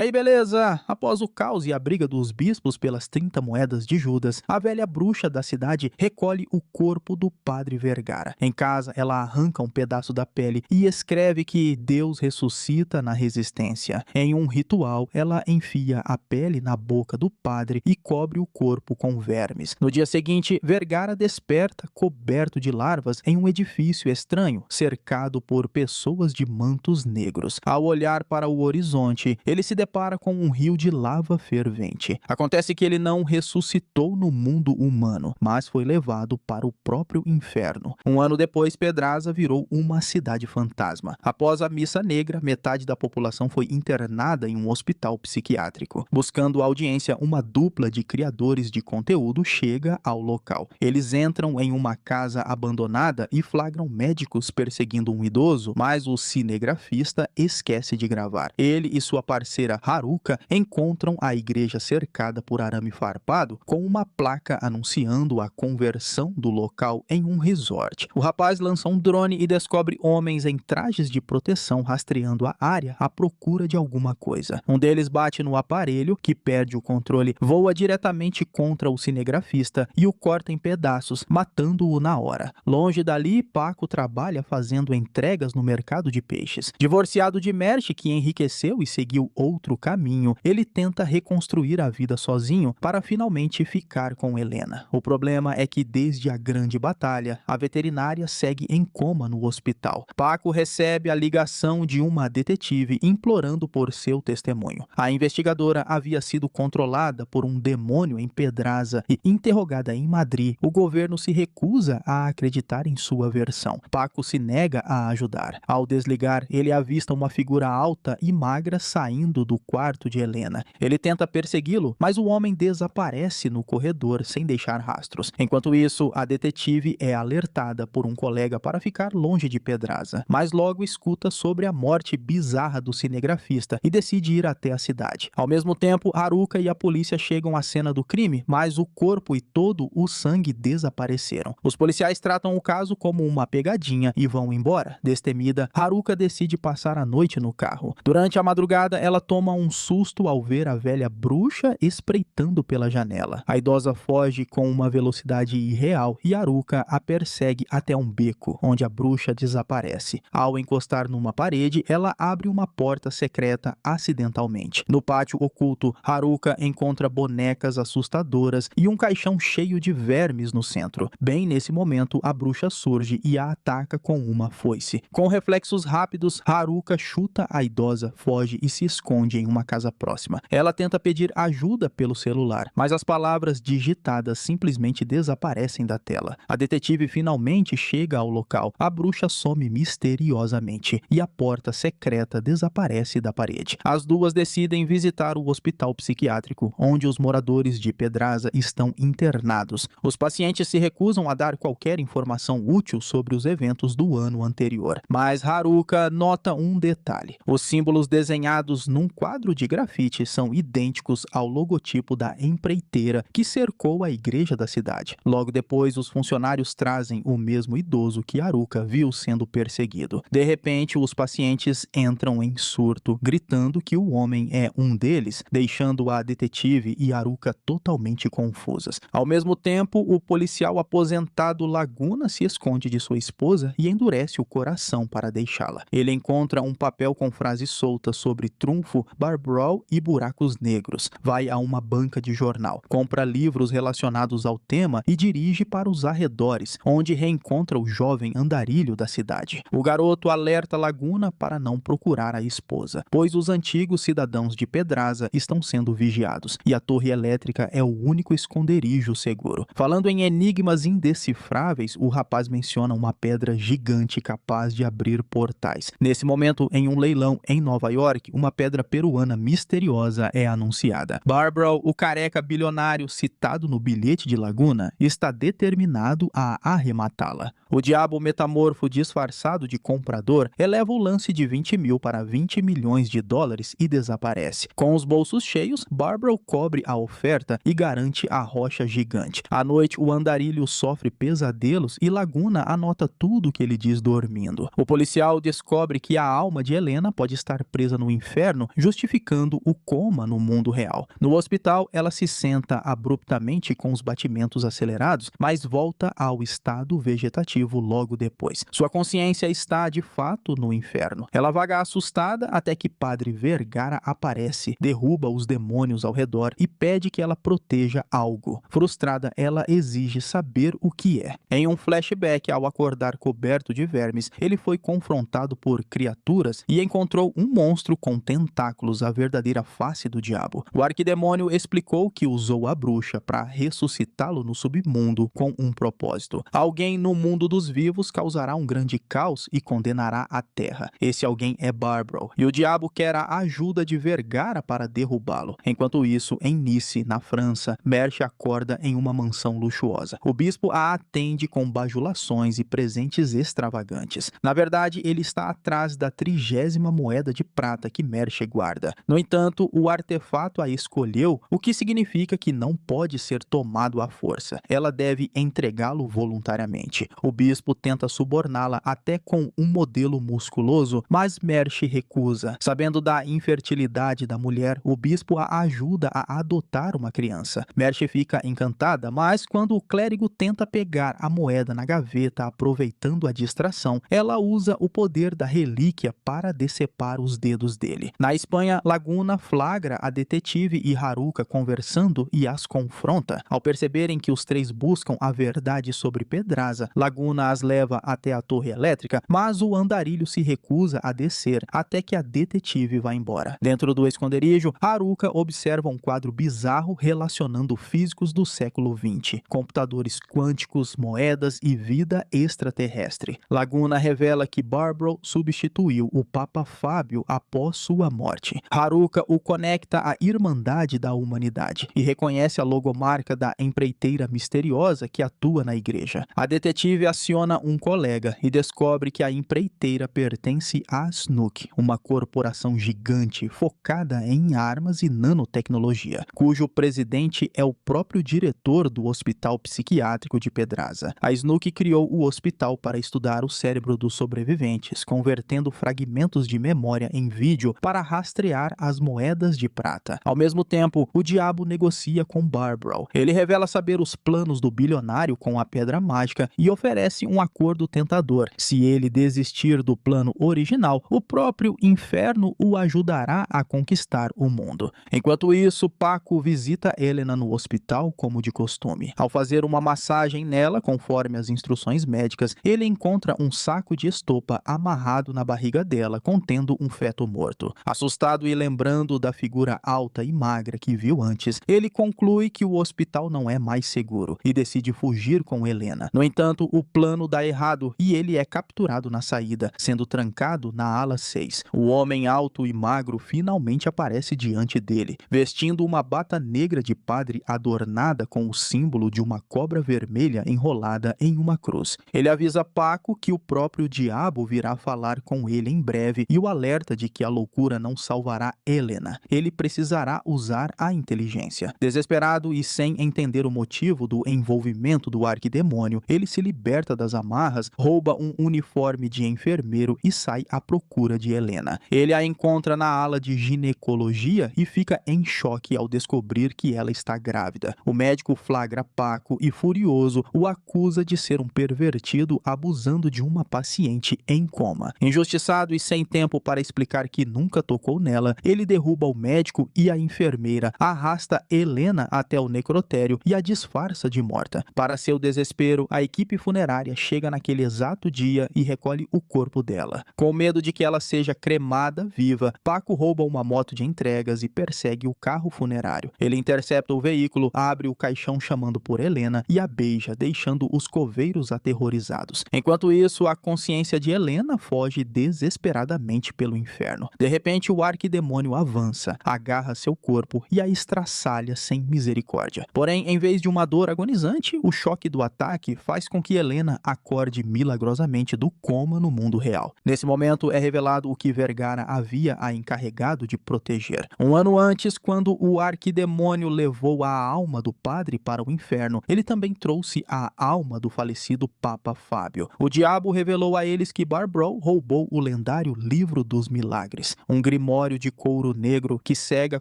E aí, beleza? Após o caos e a briga dos bispos pelas 30 moedas de Judas, a velha bruxa da cidade recolhe o corpo do padre Vergara. Em casa, ela arranca um pedaço da pele e escreve que Deus ressuscita na resistência. Em um ritual, ela enfia a pele na boca do padre e cobre o corpo com vermes. No dia seguinte, Vergara desperta coberto de larvas em um edifício estranho, cercado por pessoas de mantos negros. Ao olhar para o horizonte, ele se depara com um rio de lava fervente. Acontece que ele não ressuscitou no mundo humano, mas foi levado para o próprio inferno. Um ano depois, Pedraza virou uma cidade fantasma. Após a missa negra, metade da população foi internada em um hospital psiquiátrico. Buscando audiência, uma dupla de criadores de conteúdo chega ao local. Eles entram em uma casa abandonada e flagram médicos perseguindo um idoso, mas o cinegrafista esquece de gravar. Ele e sua parceira Haruka encontram a igreja cercada por arame farpado com uma placa anunciando a conversão do local em um resort. O rapaz lança um drone e descobre homens em trajes de proteção rastreando a área à procura de alguma coisa. Um deles bate no aparelho, que perde o controle, voa diretamente contra o cinegrafista e o corta em pedaços, matando-o na hora. Longe dali, Paco trabalha fazendo entregas no mercado de peixes. Divorciado de Merch, que enriqueceu e seguiu outro caminho, ele tenta reconstruir a vida sozinho para finalmente ficar com Helena. O problema é que desde a grande batalha, a veterinária segue em coma no hospital. Paco recebe a ligação de uma detetive implorando por seu testemunho. A investigadora havia sido controlada por um demônio em Pedraza e interrogada em Madrid. O governo se recusa a acreditar em sua versão. Paco se nega a ajudar. Ao desligar, ele avista uma figura alta e magra saindo do quarto de Helena. Ele tenta persegui-lo, mas o homem desaparece no corredor sem deixar rastros. Enquanto isso, a detetive é alertada por um colega para ficar longe de Pedraza, mas logo escuta sobre a morte bizarra do cinegrafista e decide ir até a cidade. Ao mesmo tempo, Haruka e a polícia chegam à cena do crime, mas o corpo e todo o sangue desapareceram. Os policiais tratam o caso como uma pegadinha e vão embora. Destemida, Haruka decide passar a noite no carro. Durante a madrugada, ela toma um susto ao ver a velha bruxa espreitando pela janela. A idosa foge com uma velocidade irreal e Haruka a persegue até um beco, onde a bruxa desaparece. Ao encostar numa parede, ela abre uma porta secreta acidentalmente. No pátio oculto, Haruka encontra bonecas assustadoras e um caixão cheio de vermes no centro. Bem nesse momento, a bruxa surge e a ataca com uma foice. Com reflexos rápidos, Haruka chuta a idosa, foge e se esconde em uma casa próxima. Ela tenta pedir ajuda pelo celular, mas as palavras digitadas simplesmente desaparecem da tela. A detetive finalmente chega ao local. A bruxa some misteriosamente e a porta secreta desaparece da parede. As duas decidem visitar o hospital psiquiátrico, onde os moradores de Pedraza estão internados. Os pacientes se recusam a dar qualquer informação útil sobre os eventos do ano anterior. Mas Haruka nota um detalhe. Os símbolos desenhados num quadro de grafite são idênticos ao logotipo da empreiteira que cercou a igreja da cidade. Logo depois, os funcionários trazem o mesmo idoso que Haruka viu sendo perseguido. De repente, os pacientes entram em surto, gritando que o homem é um deles, deixando a detetive e Haruka totalmente confusas. Ao mesmo tempo, o policial aposentado Laguna se esconde de sua esposa e endurece o coração para deixá-la. Ele encontra um papel com frases soltas sobre trunfo, Barbrow e buracos negros. Vai a uma banca de jornal, compra livros relacionados ao tema e dirige para os arredores, onde reencontra o jovem andarilho da cidade. O garoto alerta Laguna para não procurar a esposa, pois os antigos cidadãos de Pedraza estão sendo vigiados e a torre elétrica é o único esconderijo seguro. Falando em enigmas indecifráveis, o rapaz menciona uma pedra gigante capaz de abrir portais. Nesse momento, em um leilão em Nova York, uma pedra peruana misteriosa é anunciada. Barbrow, o careca bilionário citado no bilhete de Laguna, está determinado a arrematá-la. O diabo metamorfo disfarçado de comprador eleva o lance de 20 mil para 20 milhões de dólares e desaparece. Com os bolsos cheios, Barbrow cobre a oferta e garante a rocha gigante. À noite, o andarilho sofre pesadelos e Laguna anota tudo o que ele diz dormindo. O policial descobre que a alma de Helena pode estar presa no inferno justificando o coma no mundo real. No hospital, ela se senta abruptamente com os batimentos acelerados, mas volta ao estado vegetativo logo depois. Sua consciência está, de fato, no inferno. Ela vaga assustada até que Padre Vergara aparece, derruba os demônios ao redor e pede que ela proteja algo. Frustrada, ela exige saber o que é. Em um flashback, ao acordar coberto de vermes, ele foi confrontado por criaturas e encontrou um monstro com tentáculos, a verdadeira face do diabo. O arquidemônio explicou que usou a bruxa para ressuscitá-lo no submundo com um propósito. Alguém no mundo dos vivos causará um grande caos e condenará a terra. Esse alguém é Barbro, e o diabo quer a ajuda de Vergara para derrubá-lo. Enquanto isso, em Nice, na França, Merche acorda em uma mansão luxuosa. O bispo a atende com bajulações e presentes extravagantes. Na verdade, ele está atrás da 30ª moeda de prata que Merche guarda. No entanto, o artefato a escolheu, o que significa que não pode ser tomado à força. Ela deve entregá-lo voluntariamente. O bispo tenta suborná-la até com um modelo musculoso, mas Merche recusa. Sabendo da infertilidade da mulher, o bispo a ajuda a adotar uma criança. Merche fica encantada, mas quando o clérigo tenta pegar a moeda na gaveta aproveitando a distração, ela usa o poder da relíquia para decepar os dedos dele. Na Espanha, Laguna flagra a detetive e Haruka conversando e as confronta. Ao perceberem que os três buscam a verdade sobre Pedraza, Laguna as leva até a torre elétrica, mas o andarilho se recusa a descer até que a detetive vá embora. Dentro do esconderijo, Haruka observa um quadro bizarro relacionando físicos do século XX, computadores quânticos, moedas e vida extraterrestre. Laguna revela que Barbro substituiu o Papa Fábio após sua morte. Haruka o conecta à Irmandade da Humanidade e reconhece a logomarca da empreiteira misteriosa que atua na igreja. A detetive aciona um colega e descobre que a empreiteira pertence à Snook, uma corporação gigante focada em armas e nanotecnologia, cujo presidente é o próprio diretor do Hospital Psiquiátrico de Pedraza. A Snook criou o hospital para estudar o cérebro dos sobreviventes, convertendo fragmentos de memória em vídeo para rastrear as moedas de prata. Ao mesmo tempo, o diabo negocia com Barbro. Ele revela saber os planos do bilionário com a pedra mágica e oferece um acordo tentador. Se ele desistir do plano original, o próprio inferno o ajudará a conquistar o mundo. Enquanto isso, Paco visita Helena no hospital como de costume. Ao fazer uma massagem nela, conforme as instruções médicas, ele encontra um saco de estopa amarrado na barriga dela, contendo um feto morto. Assustado e lembrando da figura alta e magra que viu antes, ele conclui que o hospital não é mais seguro e decide fugir com Helena. No entanto, o plano dá errado e ele é capturado na saída, sendo trancado na ala 6. O homem alto e magro finalmente aparece diante dele, vestindo uma bata negra de padre adornada com o símbolo de uma cobra vermelha enrolada em uma cruz. Ele avisa Paco que o próprio diabo virá falar com ele em breve e o alerta de que a loucura não salvará Helena. Ele precisará usar a inteligência. Desesperado e sem entender o motivo do envolvimento do arquidemônio, ele se liberta das amarras, rouba um uniforme de enfermeiro e sai à procura de Helena. Ele a encontra na ala de ginecologia e fica em choque ao descobrir que ela está grávida. O médico flagra Paco e, furioso, o acusa de ser um pervertido abusando de uma paciente em coma. Injustiçado e sem tempo para explicar que nunca tocou nela, ele derruba o médico e a enfermeira, arrasta Helena até o necrotério e a disfarça de morta. Para seu desespero, a equipe funerária chega naquele exato dia e recolhe o corpo dela. Com medo de que ela seja cremada viva, Paco rouba uma moto de entregas e persegue o carro funerário. Ele intercepta o veículo, abre o caixão chamando por Helena e a beija, deixando os coveiros aterrorizados. Enquanto isso, a consciência de Helena foge desesperadamente pelo inferno. De repente, o arquidemônio avança, agarra seu corpo e a estraçalha sem misericórdia. Porém, em vez de uma dor agonizante, o choque do ataque faz com que Helena acorde milagrosamente do coma no mundo real. Nesse momento, é revelado o que Vergara havia a encarregado de proteger. Um ano antes, quando o arquidemônio levou a alma do padre para o inferno, ele também trouxe a alma do falecido Papa Fábio. O diabo revelou a eles que Barbro roubou o lendário Livro dos Milagres, um grimório grimório de couro negro que cega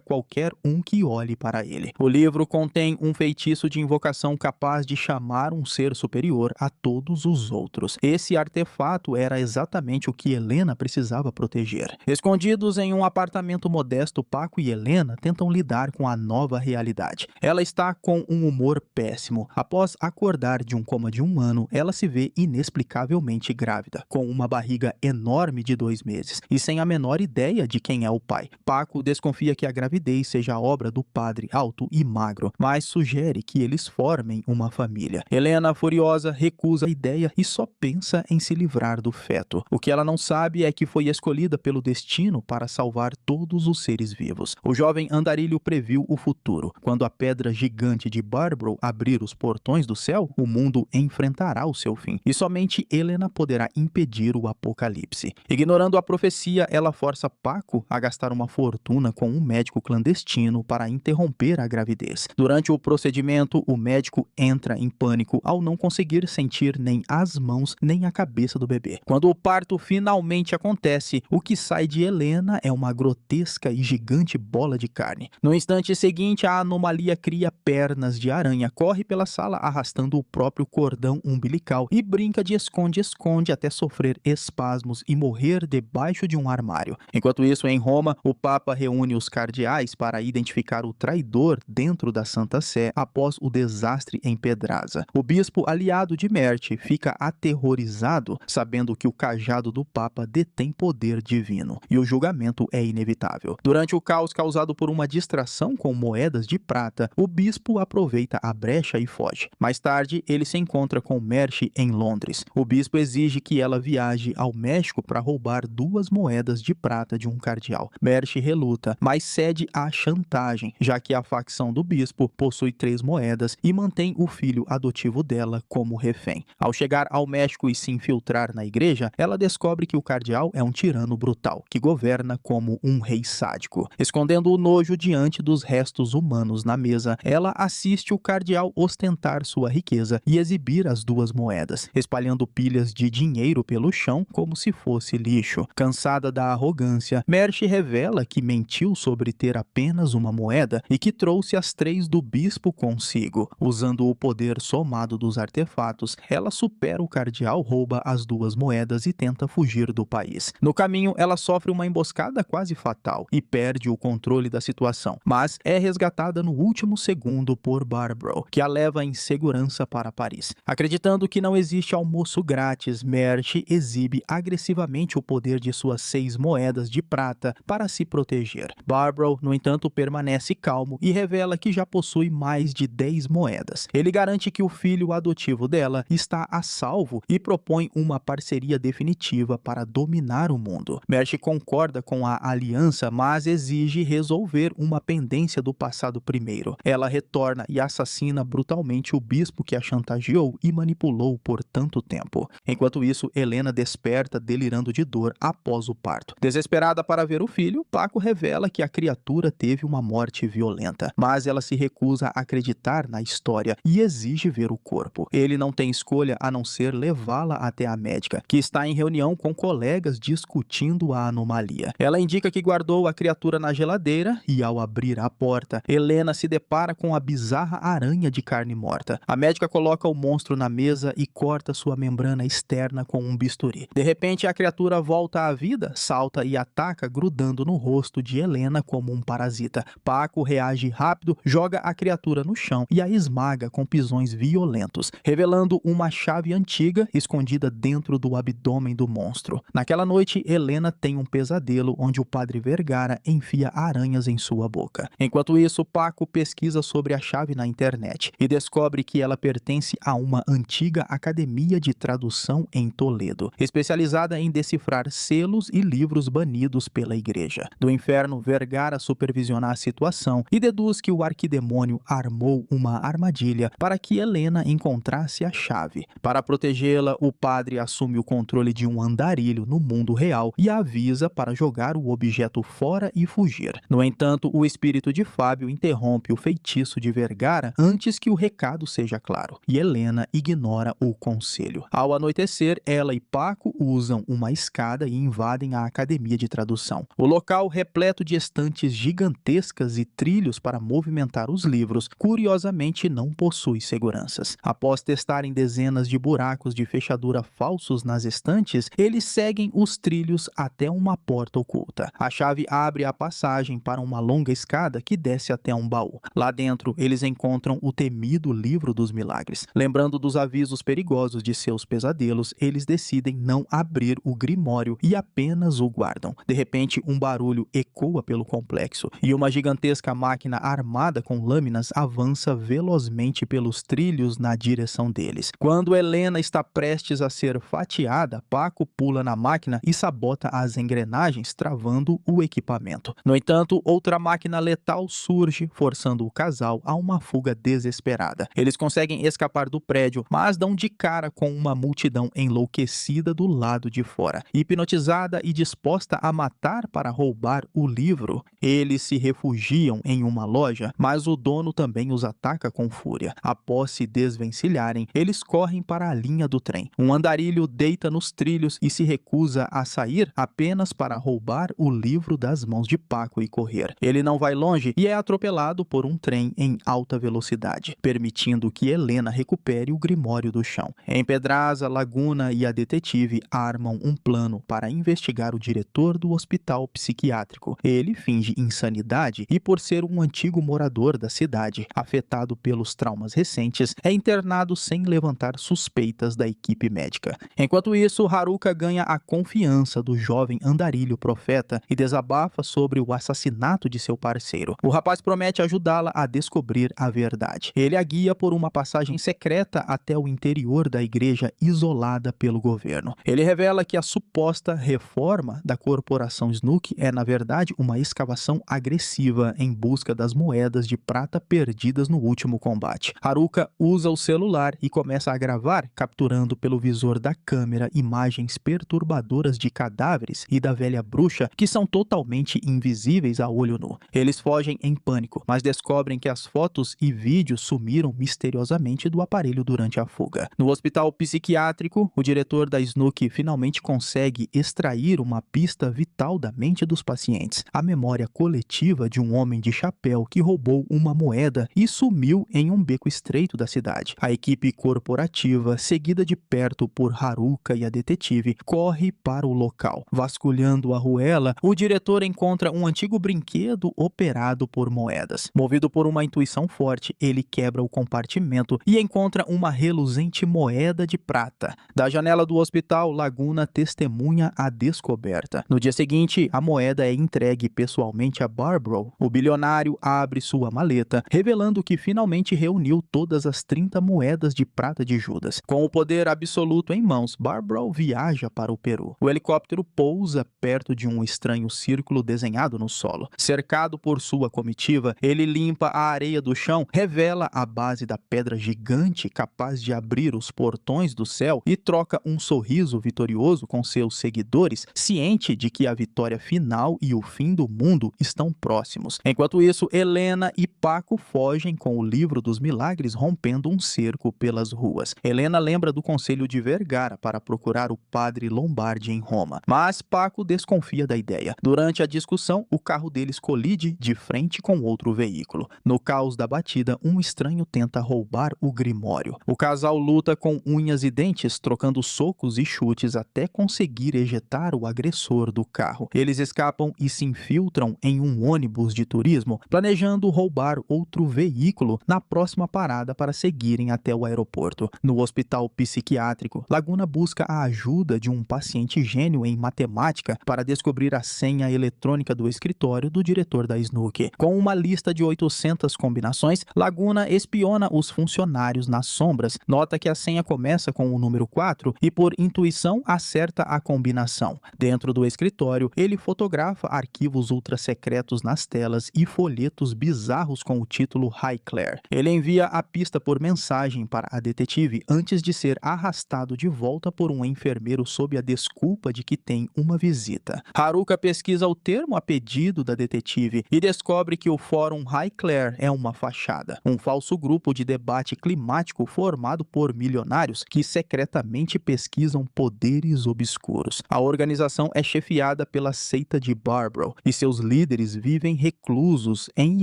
qualquer um que olhe para ele. O livro contém um feitiço de invocação capaz de chamar um ser superior a todos os outros. Esse artefato era exatamente o que Helena precisava proteger. Escondidos em um apartamento modesto, Paco e Helena tentam lidar com a nova realidade. Ela está com um humor péssimo. Após acordar de um coma de 1 ano, ela se vê inexplicavelmente grávida, com uma barriga enorme de 2 meses e sem a menor ideia de quem é o pai. Paco desconfia que a gravidez seja obra do padre alto e magro, mas sugere que eles formem uma família. Helena, furiosa, recusa a ideia e só pensa em se livrar do feto. O que ela não sabe é que foi escolhida pelo destino para salvar todos os seres vivos. O jovem andarilho previu o futuro. Quando a pedra gigante de Barbro abrir os portões do céu, o mundo enfrentará o seu fim. E somente Helena poderá impedir o apocalipse. Ignorando a profecia, ela força Paco a gastar uma fortuna com um médico clandestino para interromper a gravidez. Durante o procedimento, o médico entra em pânico ao não conseguir sentir nem as mãos nem a cabeça do bebê. Quando o parto finalmente acontece, o que sai de Helena é uma grotesca e gigante bola de carne. No instante seguinte, a anomalia cria pernas de aranha, corre pela sala arrastando o próprio cordão umbilical e brinca de esconde-esconde até sofrer espasmos e morrer debaixo de um armário. Enquanto isso, em Roma, o Papa reúne os cardeais para identificar o traidor dentro da Santa Sé após o desastre em Pedraza. O bispo aliado de Merte fica aterrorizado, sabendo que o cajado do Papa detém poder divino, e o julgamento é inevitável. Durante o caos causado por uma distração com moedas de prata, o bispo aproveita a brecha e foge. Mais tarde, ele se encontra com Merte em Londres. O bispo exige que ela viaje ao México para roubar 2 moedas de prata de um cardeal. Merte reluta, mas cede à chantagem, já que a facção do bispo possui 3 moedas e mantém o filho adotivo dela como refém. Ao chegar ao México e se infiltrar na igreja, ela descobre que o cardeal é um tirano brutal, que governa como um rei sádico. Escondendo o nojo diante dos restos humanos na mesa, ela assiste o cardeal ostentar sua riqueza e exibir as 2 moedas, espalhando pilhas de dinheiro pelo chão como se fosse lixo. Cansada da arrogância, Merte revela que mentiu sobre ter apenas uma moeda e que trouxe as 3 do bispo consigo. Usando o poder somado dos artefatos, ela supera o cardeal, rouba as 2 moedas e tenta fugir do país. No caminho, ela sofre uma emboscada quase fatal e perde o controle da situação, mas é resgatada no último segundo por Barbro, que a leva em segurança para Paris. Acreditando que não existe almoço grátis, Merte exibe agressivamente o poder de suas 6 moedas de prata para se proteger. Barbro, no entanto, permanece calmo e revela que já possui mais de 10 moedas. Ele garante que o filho adotivo dela está a salvo e propõe uma parceria definitiva para dominar o mundo. Merte concorda com a aliança, mas exige resolver uma pendência do passado primeiro. Ela retorna e assassina brutalmente o bispo que a chantageou e manipulou por tanto tempo. Enquanto isso, Helena desperta delirando de dor após o parto. Desesperada para ver o filho, Paco revela que a criatura teve uma morte violenta, mas ela se recusa a acreditar na história e exige ver o corpo. Ele não tem escolha a não ser levá-la até a médica, que está em reunião com colegas discutindo a anomalia. Ela indica que guardou a criatura na geladeira e, ao abrir a porta, Helena se depara com a bizarra aranha de carne morta. A médica coloca o monstro na mesa e corta sua membrana externa com um bisturi. De repente, a criatura volta à vida, salta e ataca, grudando no rosto de Helena como um parasita. Paco reage rápido, joga a criatura no chão e a esmaga com pisões violentos, revelando uma chave antiga escondida dentro do abdômen do monstro. Naquela noite, Helena tem um pesadelo onde o padre Vergara enfia aranhas em sua boca. Enquanto isso, Paco pesquisa sobre a chave na internet e descobre que ela pertence a uma antiga academia de tradução em Toledo, especializada em decifrar selos e livros banidos pela igreja. Do inferno, Vergara supervisiona a situação e deduz que o arquidemônio armou uma armadilha para que Helena encontrasse a chave. Para protegê-la, o padre assume o controle de um andarilho no mundo real e a avisa para jogar o objeto fora e fugir. No entanto, o espírito de Fábio interrompe o feitiço de Vergara antes que o recado seja claro, e Helena ignora o conselho. Ao anoitecer, ela e Paco usam uma escada e invadem a academia de tradução. O local, repleto de estantes gigantescas e trilhos para movimentar os livros, curiosamente não possui seguranças. Após testarem dezenas de buracos de fechadura falsos nas estantes, eles seguem os trilhos até uma porta oculta. A chave abre a passagem para uma longa escada que desce até um baú. Lá dentro, eles encontram o temido Livro dos Milagres. Lembrando dos avisos perigosos de seus pesadelos, eles decidem não abrir o grimório e apenas o guardam. De repente, um barulho ecoa pelo complexo e uma gigantesca máquina armada com lâminas avança velozmente pelos trilhos na direção deles. Quando Helena está prestes a ser fatiada, Paco pula na máquina e sabota as engrenagens, travando o equipamento. No entanto, outra máquina letal surge, forçando o casal a uma fuga desesperada. Eles conseguem escapar do prédio, mas dão de cara com uma multidão enlouquecida do lado de fora. Hipnotizada e disposta a matar para roubar o livro, eles se refugiam em uma loja, mas o dono também os ataca com fúria. Após se desvencilharem, eles correm para a linha do trem. Um andarilho deita nos trilhos e se recusa a sair apenas para roubar o livro das mãos de Paco e correr. Ele não vai longe e é atropelado por um trem em alta velocidade, permitindo que Helena recupere o grimório do chão. Em Pedraza, Laguna e a detetive armam um plano para investigar o diretor do hospital psiquiátrico. Ele finge insanidade e, por ser um antigo morador da cidade, afetado pelos traumas recentes, é internado sem levantar suspeitas da equipe médica. Enquanto isso, Haruka ganha a confiança do jovem andarilho profeta e desabafa sobre o assassinato de seu parceiro. O rapaz promete ajudá-la a descobrir a verdade. Ele a guia por uma passagem secreta até o interior da igreja isolada pelo governo. Ele revela que a suposta reforma da corporação Snook é, na verdade, uma escavação agressiva em busca das moedas de prata perdidas no último combate. Haruka usa o celular e começa a gravar, capturando pelo visor da câmera imagens perturbadoras de cadáveres e da velha bruxa que são totalmente invisíveis a olho nu. Eles fogem em pânico, mas descobrem que as fotos e vídeos sumiram misteriosamente do aparelho durante a fuga. No hospital psiquiátrico, o diretor da Snook finalmente consegue extrair uma pista vital da mente dos pacientes: a memória coletiva de um homem de chapéu que roubou uma moeda e sumiu em um beco estreito da cidade. A equipe corporativa, seguida de perto por Haruka e a detetive, corre para o local. Vasculhando a ruela, o diretor encontra um antigo brinquedo operado por moedas. Movido por uma intuição forte, ele quebra o compartimento e encontra uma reluzente moeda de prata. Da janela do hospital, Laguna testemunha a descoberta. No dia seguinte, a moeda é entregue pessoalmente a Barbro. O bilionário abre sua maleta, revelando que finalmente reuniu todas as 30 moedas de prata de Judas. Com o poder absoluto em mãos, Barbro viaja para o Peru. O helicóptero pousa perto de um estranho círculo desenhado no solo. Cercado por sua comitiva, ele limpa a areia do chão, revela a base da pedra gigante capaz de abrir os portões do céu e troca um sorriso vitorioso com seus seguidores, ciente de que a vitória final e o fim do mundo estão próximos. Enquanto isso, Helena e Paco fogem com o Livro dos Milagres, rompendo um cerco pelas ruas. Helena lembra do conselho de Vergara para procurar o padre Lombardi em Roma, mas Paco desconfia da ideia. Durante a discussão, o carro deles colide de frente com outro veículo. No caos da batida, um estranho tenta roubar o grimório. O casal luta com unhas e dentes, trocando socos e chutes até conseguir ejetar o agressor do carro. Eles escapam e se infiltram em um ônibus de turismo, planejando roubar outro veículo na próxima parada para seguirem até o aeroporto. No hospital psiquiátrico, Laguna busca a ajuda de um paciente gênio em matemática para descobrir a senha eletrônica do escritório do diretor da Snook. Com uma lista de 800 combinações, Laguna espiona os funcionários nas sombras, nota que a senha começa com o número 4 e, por intuição, acerta a combinação. Dentro do escritório, ele fotografa arquivos ultra-secretos nas telas e folhetos bizarros com o título Highclere. Ele envia a pista por mensagem para a detetive antes de ser arrastado de volta por um enfermeiro sob a desculpa de que tem uma visita. Haruka pesquisa o termo a pedido da detetive e descobre que o Fórum Highclere é uma fachada, um falso grupo de debate climático formado por milionários que secretamente pesquisam poderes obscuros. A organização é chefiada pela pela seita de Barbaro, e seus líderes vivem reclusos em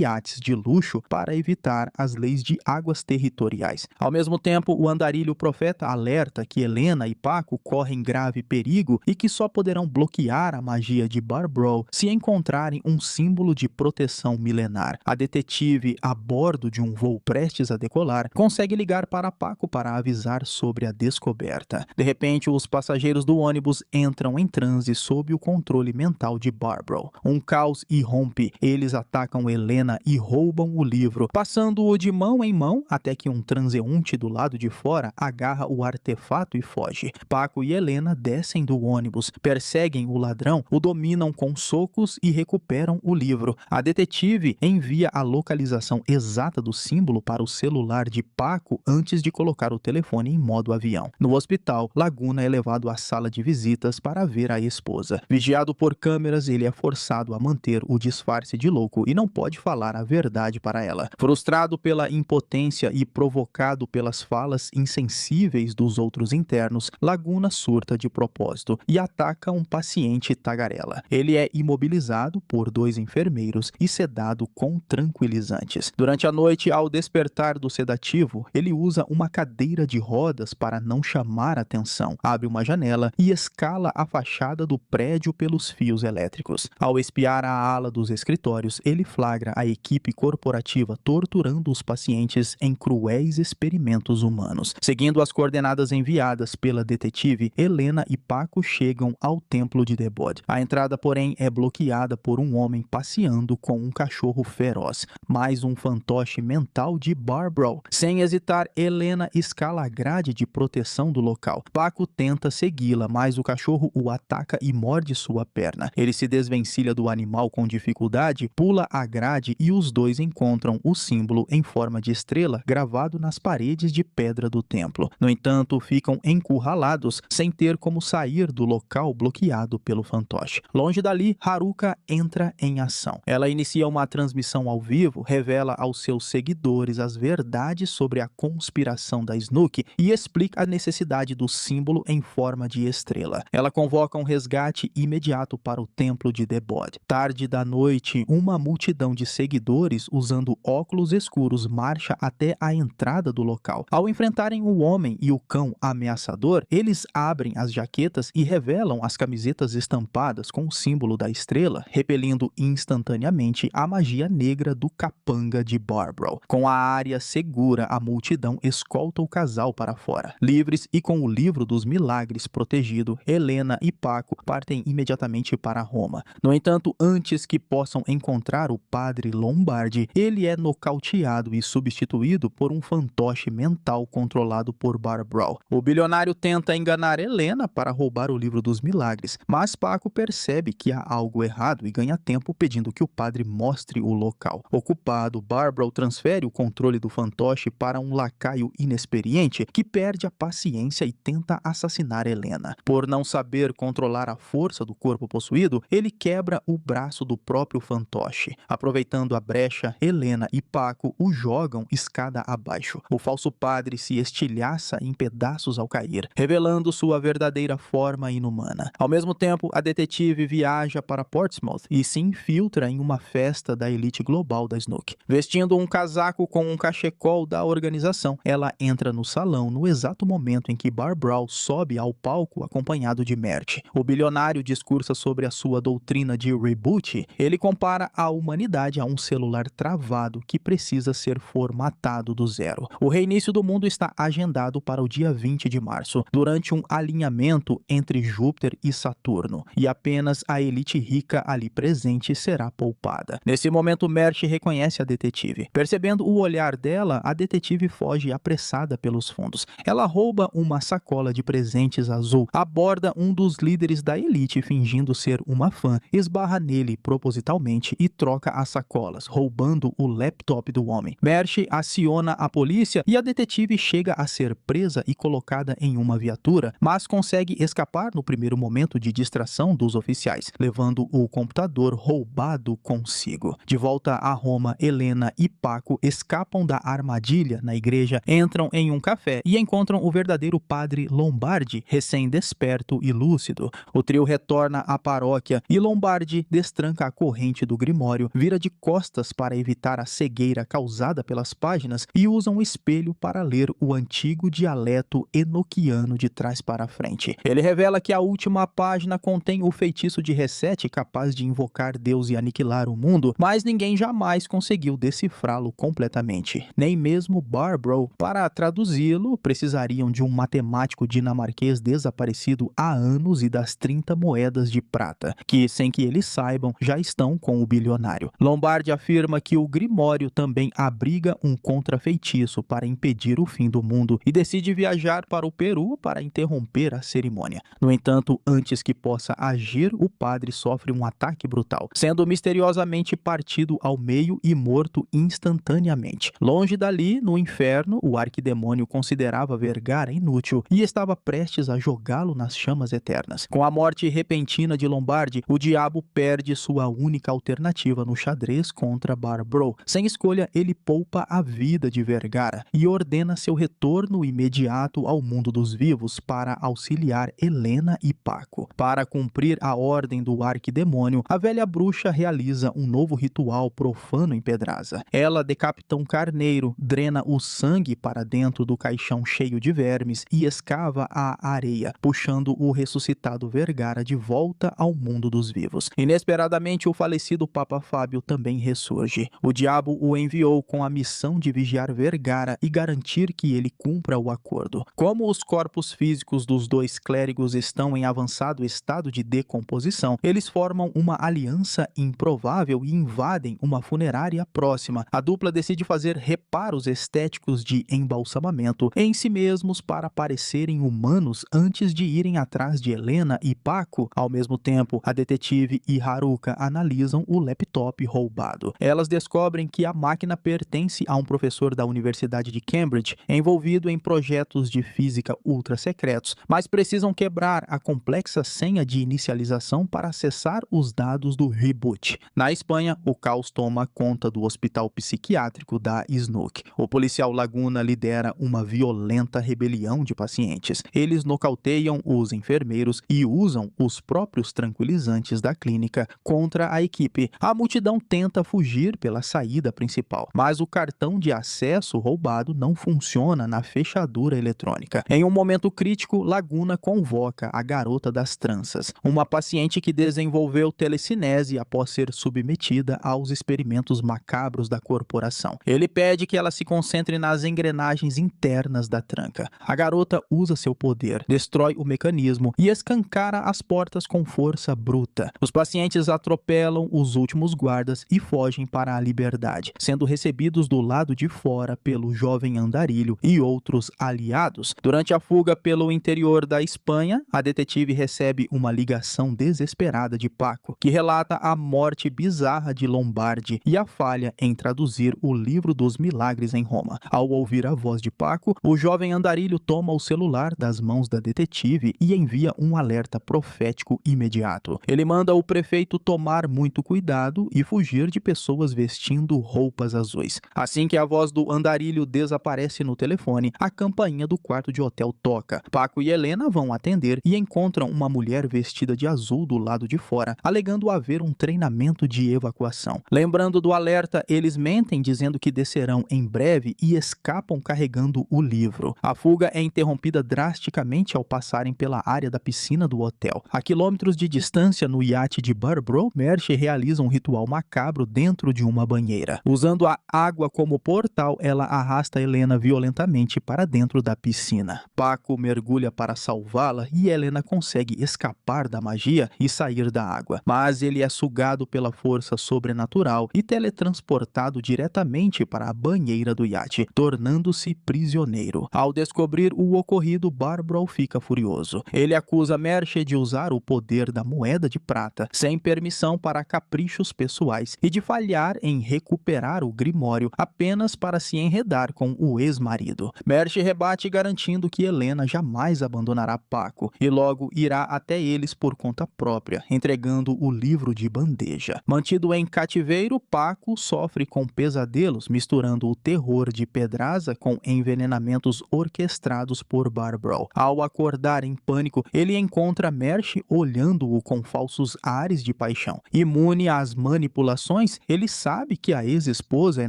iates de luxo para evitar as leis de águas territoriais. Ao mesmo tempo, o andarilho profeta alerta que Helena e Paco correm grave perigo e que só poderão bloquear a magia de Barbaro se encontrarem um símbolo de proteção milenar. A detetive, a bordo de um voo prestes a decolar, consegue ligar para Paco para avisar sobre a descoberta. De repente, os passageiros do ônibus entram em transe sob o controle mental de Barbaro. Um caos irrompe. Eles atacam Helena e roubam o livro, passando-o de mão em mão até que um transeunte do lado de fora agarra o artefato e foge. Paco e Helena descem do ônibus, perseguem o ladrão, o dominam com socos e recuperam o livro. A detetive envia a localização exata do símbolo para o celular de Paco antes de colocar o telefone em modo avião. No hospital, Laguna é levado à sala de visitas para ver a esposa. Vigiado por câmeras, ele é forçado a manter o disfarce de louco e não pode falar a verdade para ela. Frustrado pela impotência e provocado pelas falas insensíveis dos outros internos, Laguna surta de propósito e ataca um paciente tagarela. Ele é imobilizado por 2 enfermeiros e sedado com tranquilizantes. Durante a noite, ao despertar do sedativo, ele usa uma cadeira de rodas para não chamar atenção, abre uma janela e escala a fachada do prédio pelos fios elétricos. Ao espiar a ala dos escritórios, ele flagra a equipe corporativa torturando os pacientes em cruéis experimentos humanos. Seguindo as coordenadas enviadas pela detetive, Helena e Paco chegam ao templo de Debod. A entrada, porém, é bloqueada por um homem passeando com um cachorro feroz, mais um fantoche mental de Barbaro. Sem hesitar, Helena escala a grade de proteção do local. Paco tenta segui-la, mas o cachorro o ataca e morde sua perna. Ele se desvencilha do animal com dificuldade, pula a grade e os dois encontram o símbolo em forma de estrela gravado nas paredes de pedra do templo. No entanto, ficam encurralados sem ter como sair do local bloqueado pelo fantoche. Longe dali, Haruka entra em ação. Ela inicia uma transmissão ao vivo, revela aos seus seguidores as verdades sobre a conspiração da Snook e explica a necessidade do símbolo em forma de estrela. Ela convoca um resgate imediato para o templo de Debod. Tarde da noite, uma multidão de seguidores usando óculos escuros marcha até a entrada do local. Ao enfrentarem o homem e o cão ameaçador, eles abrem as jaquetas e revelam as camisetas estampadas com o símbolo da estrela, repelindo instantaneamente a magia negra do capanga de Barbaro. Com a área segura, a multidão escolta o casal para fora. Livres e com o livro dos milagres protegido, Helena e Paco partem imediatamente para Roma. No entanto, antes que possam encontrar o padre Lombardi, ele é nocauteado e substituído por um fantoche mental controlado por Barbaro. O bilionário tenta enganar Helena para roubar o livro dos milagres, mas Paco percebe que há algo errado e ganha tempo pedindo que o padre mostre o local. Ocupado, Barbaro transfere o controle do fantoche para um lacaio inexperiente que perde a paciência e tenta assassinar Helena. Por não saber controlar a força do corpo possuído, ele quebra o braço do próprio fantoche. Aproveitando a brecha, Helena e Paco o jogam escada abaixo. O falso padre se estilhaça em pedaços ao cair, revelando sua verdadeira forma inumana. Ao mesmo tempo, a detetive viaja para Portsmouth e se infiltra em uma festa da elite global da Snook. Vestindo um casaco com um cachecol da organização, ela entra no salão no exato momento em que Barbaro sobe ao palco acompanhado de Mert. O bilionário discursa sobre a sua doutrina de reboot. Ele compara a humanidade a um celular travado que precisa ser formatado do zero. O reinício do mundo está agendado para o dia 20 de março, durante um alinhamento entre Júpiter e Saturno, e apenas a elite rica ali presente será poupada. Nesse momento, Mert reconhece a detetive. Percebendo o olhar dela, a detetive foge apressada pelos fundos. Ela rouba uma sacola de presentes azul, aborda um dos líderes da elite fingindo ser uma fã, esbarra nele propositalmente e troca as sacolas, roubando o laptop do homem. Mert aciona a polícia e a detetive chega a ser presa e colocada em uma viatura, mas consegue escapar no primeiro momento de distração dos oficiais, levando o computador roubado consigo. De volta a Roma, Helena e Paco escapam da armadilha na igreja, entram em um café e encontram o verdadeiro padre Lombardi, recém-desperto e lúcido. O trio retorna a a paróquia e Lombardi destranca a corrente do Grimório, vira de costas para evitar a cegueira causada pelas páginas e usa um espelho para ler o antigo dialeto enoquiano de trás para frente. Ele revela que a última página contém o feitiço de reset capaz de invocar Deus e aniquilar o mundo, mas ninguém jamais conseguiu decifrá-lo completamente. Nem mesmo Barbro. Para traduzi-lo, precisariam de um matemático dinamarquês desaparecido há anos e das 30 moedas de prata, que, sem que eles saibam, já estão com o bilionário. Lombardi afirma que o Grimório também abriga um contrafeitiço para impedir o fim do mundo e decide viajar para o Peru para interromper a cerimônia. No entanto, antes que possa agir, o padre sofre um ataque brutal, sendo misteriosamente partido ao meio e morto instantaneamente. Longe dali, no inferno, o arquidemônio considerava Vergara inútil e estava prestes a jogá-lo nas chamas eternas. Com a morte repentina de Lombardi, o diabo perde sua única alternativa no xadrez contra Barbro. Sem escolha, ele poupa a vida de Vergara e ordena seu retorno imediato ao mundo dos vivos para auxiliar Helena e Paco. Para cumprir a ordem do arquidemônio, a velha bruxa realiza um novo ritual profano em Pedraza. Ela decapita um carneiro, drena o sangue para dentro do caixão cheio de vermes e escava a areia, puxando o ressuscitado Vergara de volta ao mundo dos vivos. Inesperadamente, o falecido Papa Fábio também ressurge. O diabo o enviou com a missão de vigiar Vergara e garantir que ele cumpra o acordo. Como os corpos físicos dos dois clérigos estão em avançado estado de decomposição, eles formam uma aliança improvável e invadem uma funerária próxima. A dupla decide fazer reparos estéticos de embalsamamento em si mesmos para parecerem humanos antes de irem atrás de Helena e Paco. Ao mesmo tempo, a detetive e Haruka analisam o laptop roubado. Elas descobrem que a máquina pertence a um professor da Universidade de Cambridge, envolvido em projetos de física ultra secretos, mas precisam quebrar a complexa senha de inicialização para acessar os dados do reboot. Na Espanha, o caos toma conta do hospital psiquiátrico da Snook. O policial Laguna lidera uma violenta rebelião de pacientes. Eles nocauteiam os enfermeiros e usam os próprios tranquilizantes da clínica contra a equipe. A multidão tenta fugir pela saída principal, mas o cartão de acesso roubado não funciona na fechadura eletrônica. Em um momento crítico, Laguna convoca a garota das tranças, uma paciente que desenvolveu telecinese após ser submetida aos experimentos macabros da corporação. Ele pede que ela se concentre nas engrenagens internas da tranca. A garota usa seu poder, destrói o mecanismo e escancara as portas com força bruta. Os pacientes atropelam os últimos guardas e fogem para a liberdade, sendo recebidos do lado de fora pelo jovem andarilho e outros aliados. Durante a fuga pelo interior da Espanha, a detetive recebe uma ligação desesperada de Paco, que relata a morte bizarra de Lombardi e a falha em traduzir o livro dos milagres em Roma. Ao ouvir a voz de Paco, o jovem andarilho toma o celular das mãos da detetive e envia um alerta profético imediato. Ele manda o prefeito tomar muito cuidado e fugir de pessoas vestindo roupas azuis. Assim que a voz do andarilho desaparece no telefone, a campainha do quarto de hotel toca. Paco e Helena vão atender e encontram uma mulher vestida de azul do lado de fora, alegando haver um treinamento de evacuação. Lembrando do alerta, eles mentem dizendo que descerão em breve e escapam carregando o livro. A fuga é interrompida drasticamente ao passarem pela área da piscina do hotel. A quilômetros de distância, no iate de Barbro, Merche realiza um ritual macabro dentro de uma banheira. Usando a água como portal, ela arrasta Helena violentamente para dentro da piscina. Paco mergulha para salvá-la e Helena consegue escapar da magia e sair da água, mas ele é sugado pela força sobrenatural e teletransportado diretamente para a banheira do iate, tornando-se prisioneiro. Ao descobrir o ocorrido, Barbro fica furioso. Ele acusa Merche de usar o poder da moeda de prata sem permissão para caprichos pessoais e de falhar em recuperar o Grimório apenas para se enredar com o ex-marido. Merche rebate garantindo que Helena jamais abandonará Paco e logo irá até eles por conta própria, entregando o livro de bandeja. Mantido em cativeiro, Paco sofre com pesadelos, misturando o terror de Pedraza com envenenamentos orquestrados por Barbro. Ao acordar em pânico, ele encontra Merche olhando olhando-o com falsos ares de paixão. Imune às manipulações, ele sabe que a ex-esposa é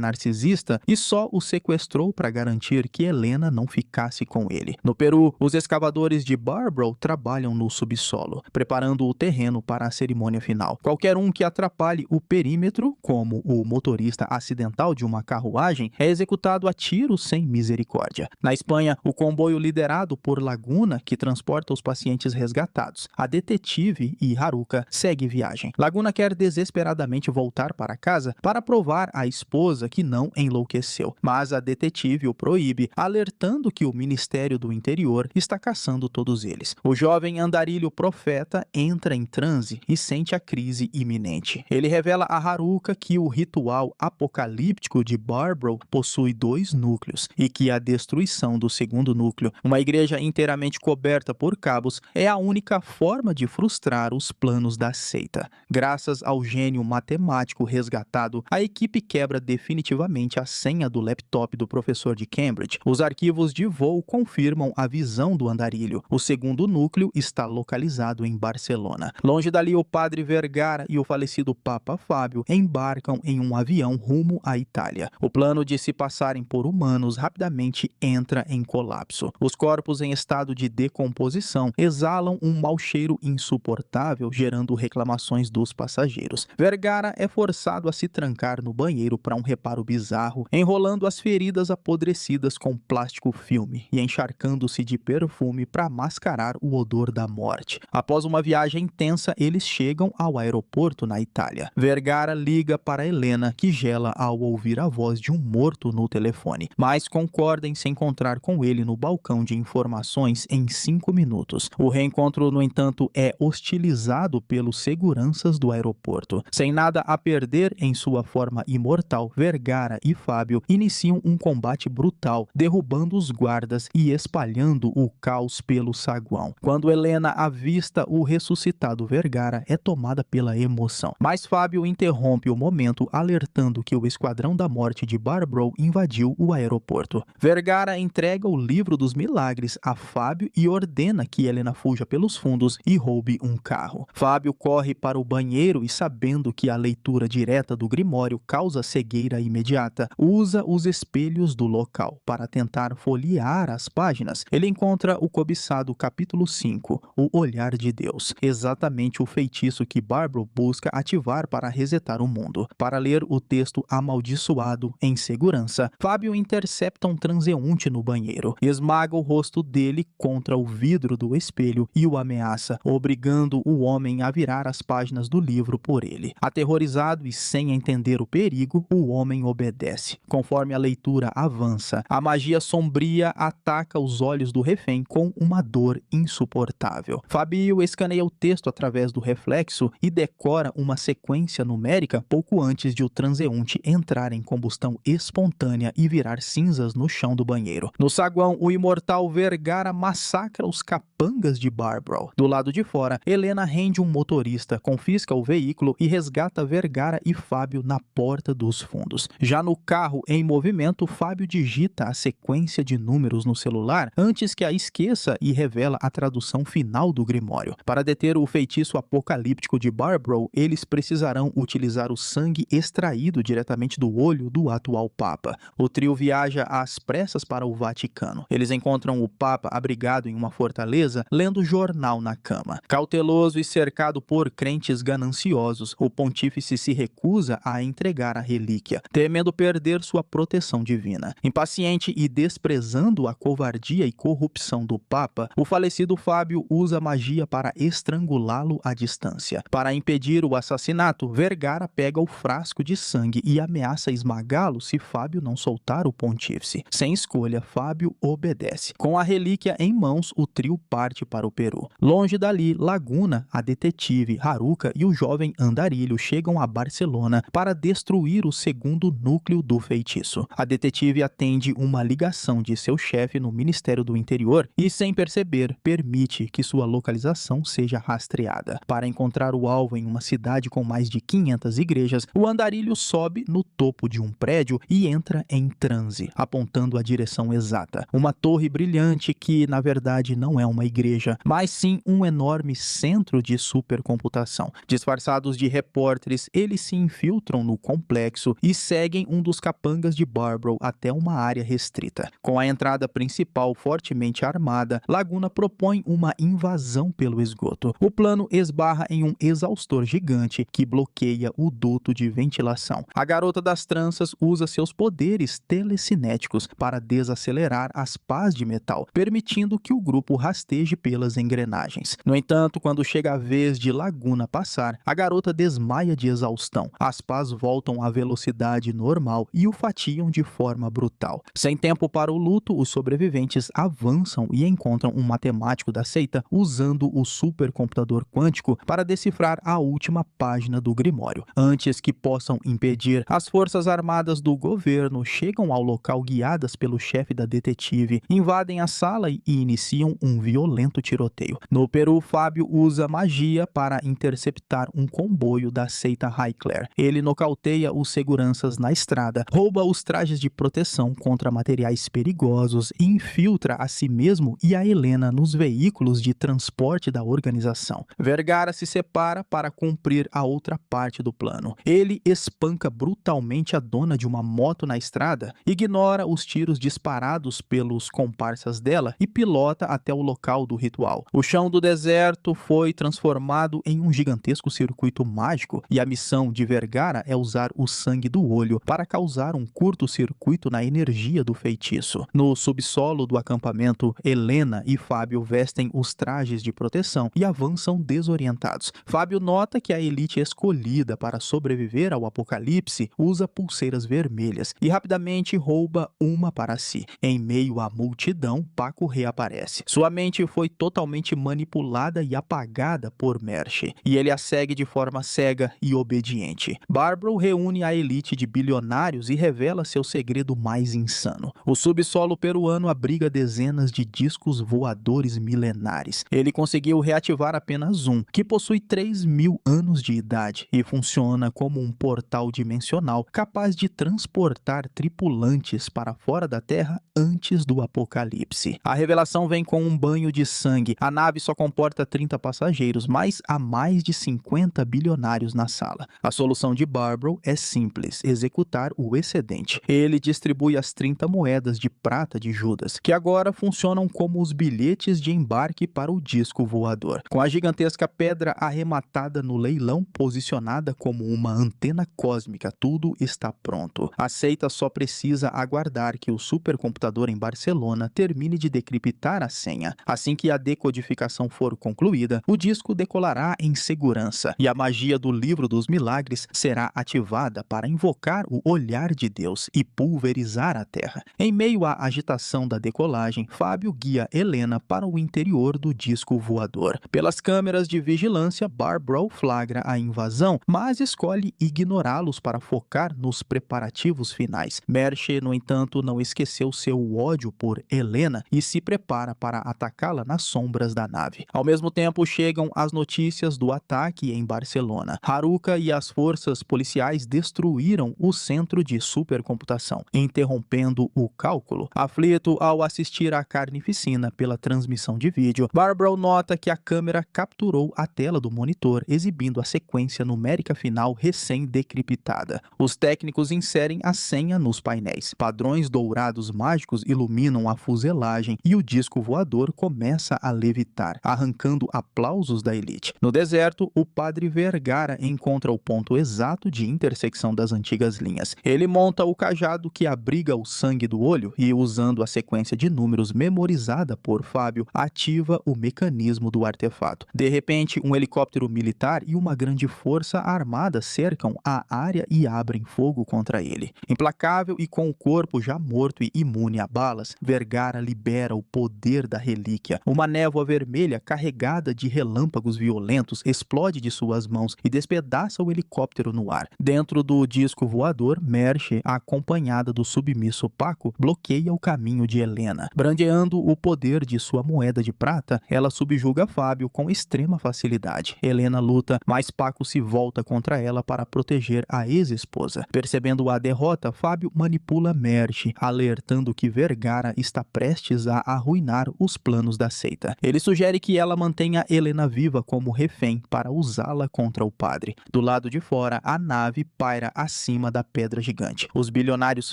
narcisista e só o sequestrou para garantir que Helena não ficasse com ele. No Peru, os escavadores de Barbaro trabalham no subsolo, preparando o terreno para a cerimônia final. Qualquer um que atrapalhe o perímetro, como o motorista acidental de uma carruagem, é executado a tiros sem misericórdia. Na Espanha, o comboio liderado por Laguna, que transporta os pacientes resgatados, a detetive e Haruka, segue viagem. Laguna quer desesperadamente voltar para casa para provar à esposa que não enlouqueceu, mas a detetive o proíbe, alertando que o Ministério do Interior está caçando todos eles. O jovem andarilho profeta entra em transe e sente a crise iminente. Ele revela a Haruka que o ritual apocalíptico de Barbaro possui 2 núcleos e que a destruição do segundo núcleo, uma igreja inteiramente coberta por cabos, é a única forma de frustrar os planos da seita. Graças ao gênio matemático resgatado, a equipe quebra definitivamente a senha do laptop do professor de Cambridge. Os arquivos de voo confirmam a visão do andarilho. O segundo núcleo está localizado em Barcelona. Longe dali, o padre Vergara e o falecido Papa Fábio embarcam em um avião rumo à Itália. O plano de se passarem por humanos rapidamente entra em colapso. Os corpos em estado de decomposição exalam um mau cheiro insuportável, gerando reclamações dos passageiros. Vergara é forçado a se trancar no banheiro para um reparo bizarro, enrolando as feridas apodrecidas com plástico filme e encharcando-se de perfume para mascarar o odor da morte. Após uma viagem intensa, eles chegam ao aeroporto na Itália. Vergara liga para Helena, que gela ao ouvir a voz de um morto no telefone, mas concorda em se encontrar com ele no balcão de informações em 5 minutos. O reencontro, no entanto, é hostilizado pelos seguranças do aeroporto. Sem nada a perder em sua forma imortal, Vergara e Fábio iniciam um combate brutal, derrubando os guardas e espalhando o caos pelo saguão. Quando Helena avista o ressuscitado Vergara, é tomada pela emoção. Mas Fábio interrompe o momento, alertando que o Esquadrão da Morte de Barbaro invadiu o aeroporto. Vergara entrega o livro dos milagres a Fábio e ordena que Helena fuja pelos fundos e roube um carro. Fábio corre para o banheiro e, sabendo que a leitura direta do Grimório causa cegueira imediata, usa os espelhos do local para tentar folhear as páginas. Ele encontra o cobiçado capítulo 5, O Olhar de Deus, exatamente o feitiço que Barbaro busca ativar para resetar o mundo. Para ler o texto amaldiçoado em segurança, Fábio intercepta um transeunte no banheiro, esmaga o rosto dele contra o vidro do espelho e o ameaça, obrigando o homem a virar as páginas do livro por ele. Aterrorizado e sem entender o perigo, o homem obedece. Conforme a leitura avança, a magia sombria ataca os olhos do refém com uma dor insuportável. Fábio escaneia o texto através do reflexo e decora uma sequência numérica pouco antes de o transeunte entrar em combustão espontânea e virar cinzas no chão do banheiro. No saguão, o imortal Vergara massacra os capangas de Barbaro. Do lado de fora, Helena rende um motorista, confisca o veículo e resgata Vergara e Fábio na porta dos fundos. Já no carro em movimento, Fábio digita a sequência de números no celular antes que a esqueça e revela a tradução final do Grimório. Para deter o feitiço apocalíptico de Barbaro, eles precisarão utilizar o sangue extraído diretamente do olho do atual Papa. O trio viaja às pressas para o Vaticano. Eles encontram o Papa abrigado em uma fortaleza, lendo jornal na cama. Cauteloso e cercado por crentes gananciosos, o pontífice se recusa a entregar a relíquia, temendo perder sua proteção divina. Impaciente e desprezando a covardia e corrupção do Papa, o falecido Fábio usa magia para estrangulá-lo à distância. Para impedir o assassinato, Vergara pega o frasco de sangue e ameaça esmagá-lo se Fábio não soltar o pontífice. Sem escolha, Fábio obedece. Com a relíquia em mãos, o trio parte para o Peru. Longe dali, Laguna, a detetive, Haruka e o jovem andarilho chegam a Barcelona para destruir o segundo núcleo do feitiço. A detetive atende uma ligação de seu chefe no Ministério do Interior e, sem perceber, permite que sua localização seja rastreada. Para encontrar o alvo em uma cidade com mais de 500 igrejas, o andarilho sobe no topo de um prédio e entra em transe, apontando a direção exata. Uma torre brilhante que, na verdade, não é uma igreja, mas sim um enorme centro de supercomputação. Disfarçados de repórteres, eles se infiltram no complexo e seguem um dos capangas de Barbaro até uma área restrita. Com a entrada principal fortemente armada, Laguna propõe uma invasão pelo esgoto. O plano esbarra em um exaustor gigante que bloqueia o duto de ventilação. A garota das tranças usa seus poderes telecinéticos para desacelerar as pás de metal, permitindo que o grupo rasteje pelas engrenagens. No entanto, quando chega a vez de Laguna passar, a garota desmaia de exaustão. As pás voltam à velocidade normal e o fatiam de forma brutal. Sem tempo para o luto, os sobreviventes avançam e encontram um matemático da seita usando o supercomputador quântico para decifrar a última página do Grimório. Antes que possam impedir, as forças armadas do governo chegam ao local guiadas pelo chefe da detetive, invadem a sala e iniciam um violento tiroteio. No Peru, Fábio usa magia para interceptar um comboio da seita Highclere. Ele nocauteia os seguranças na estrada, rouba os trajes de proteção contra materiais perigosos e infiltra a si mesmo e a Helena nos veículos de transporte da organização. Vergara se separa para cumprir a outra parte do plano. Ele espanca brutalmente a dona de uma moto na estrada, ignora os tiros disparados pelos comparsas dela e pilota até o local do ritual. O chão do deserto foi transformado em um gigantesco circuito mágico e a missão de Vergara é usar o sangue do olho para causar um curto-circuito na energia do feitiço. No subsolo do acampamento, Helena e Fábio vestem os trajes de proteção e avançam desorientados. Fábio nota que a elite escolhida para sobreviver ao apocalipse usa pulseiras vermelhas e rapidamente rouba uma para si. Em meio à multidão, Paco reaparece. Sua mente foi totalmente manipulada e apagada por Merche, e ele a segue de forma cega e obediente. Barbaro reúne a elite de bilionários e revela seu segredo mais insano. O subsolo peruano abriga dezenas de discos voadores milenares. Ele conseguiu reativar apenas um, que possui 3.000 anos de idade e funciona como um portal dimensional capaz de transportar tripulantes para fora da Terra antes do apocalipse. A revelação vem com um banho de sangue. A nave só comporta 30 passageiros, mas há mais de 50 bilionários na sala. A solução de Barbaro é simples: executar o excedente. Ele distribui as 30 moedas de prata de Judas, que agora funcionam como os bilhetes de embarque para o disco voador. Com a gigantesca pedra arrematada no leilão, posicionada como uma antena cósmica, tudo está pronto. A seita só precisa aguardar que o supercomputador em Barcelona termine de decriptar a senha. Assim que a decodificação for concluída, o disco decolará em segurança e a magia do Livro dos Milagres será ativada para invocar o olhar de Deus e pulverizar a Terra. Em meio à agitação da decolagem, Fábio guia Helena para o interior do disco voador. Pelas câmeras de vigilância, Barbaro flagra a invasão, mas escolhe ignorá-los para focar nos preparativos finais. Merche, no entanto, não esqueceu seu ódio por Helena e se prepara para atacá-la nas sombras da nave. Ao mesmo tempo, chegam as notícias do ataque em Barcelona. Haruka e as forças policiais destruíram o centro de supercomputação, interrompendo o cálculo. Aflito ao assistir à carnificina pela transmissão de vídeo, Barbaro nota que a câmera capturou a tela do monitor, exibindo a sequência numérica final recém-decriptada. Os técnicos inserem a senha nos painéis. Padrões dourados mágicos iluminam a fuselagem e o disco voador começa a levitar, arrancando aplausos da elite. No deserto, o padre Vergara encontra o ponto exato de intersecção das antigas linhas. Ele monta o cajado que abriga o sangue do olho e, usando a sequência de números memorizada por Fábio, ativa o mecanismo do artefato. De repente, um helicóptero militar e uma grande força armada cercam a área e abrem fogo contra ele. Implacável e com o corpo já morto e imune a balas, Vergara libera o poder da relíquia. Uma névoa vermelha carregada de relâmpagos violentos explode de suas mãos e despedaça o helicóptero no ar. Dentro do disco voador, Merche, acompanhada do submisso Paco, bloqueia o caminho de Helena. Brandeando o poder de sua moeda de prata, ela subjuga Fábio com extrema facilidade. Helena luta, mas Paco se volta contra ela para proteger a ex-esposa. Percebendo a derrota, Fábio manipula Merche, alertando que Vergara está prestes a arruinar os planos da seita. Ele sugere que ela mantenha Helena viva como refém para usá-la contra o padre. Do lado de fora, a nave paira acima da pedra gigante. Os bilionários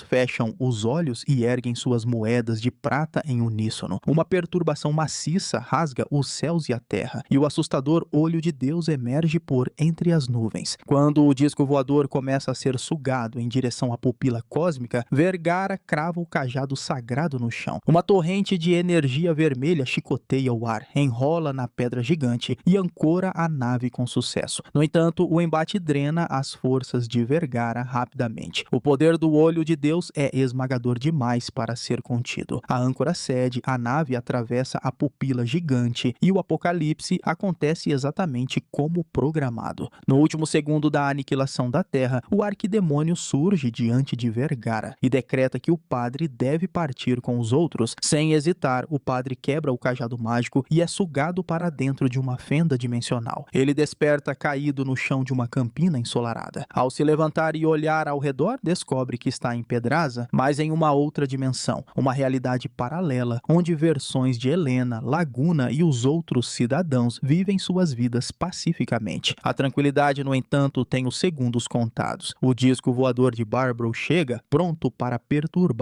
fecham os olhos e erguem suas moedas de prata em uníssono. Uma perturbação maciça rasga os céus e a terra, e o assustador olho de Deus emerge por entre as nuvens. Quando o disco voador começa a ser sugado em direção à pupila cósmica, Vergara crava o cajado sagrado no chão. Uma torrente de energia vermelha chicoteia o ar, enrola na pedra gigante e ancora a nave com sucesso. No entanto, o embate drena as forças de Vergara rapidamente. O poder do olho de Deus é esmagador demais para ser contido. A âncora cede, a nave atravessa a pupila gigante e o apocalipse acontece exatamente como programado. No último segundo da aniquilação da Terra, o arquidemônio surge diante de Vergara e decreta que o padre deve partir com os outros. Sem hesitar, o padre quebra o cajado mágico e é sugado para dentro de uma fenda dimensional. Ele desperta caído no chão de uma campina ensolarada. Ao se levantar e olhar ao redor, descobre que está em Pedraza, mas em uma outra dimensão, uma realidade paralela, onde versões de Helena, Laguna e os outros cidadãos vivem suas vidas pacificamente. A tranquilidade, no entanto, tem os segundos contados. O disco voador de Barbro chega, pronto para perturbar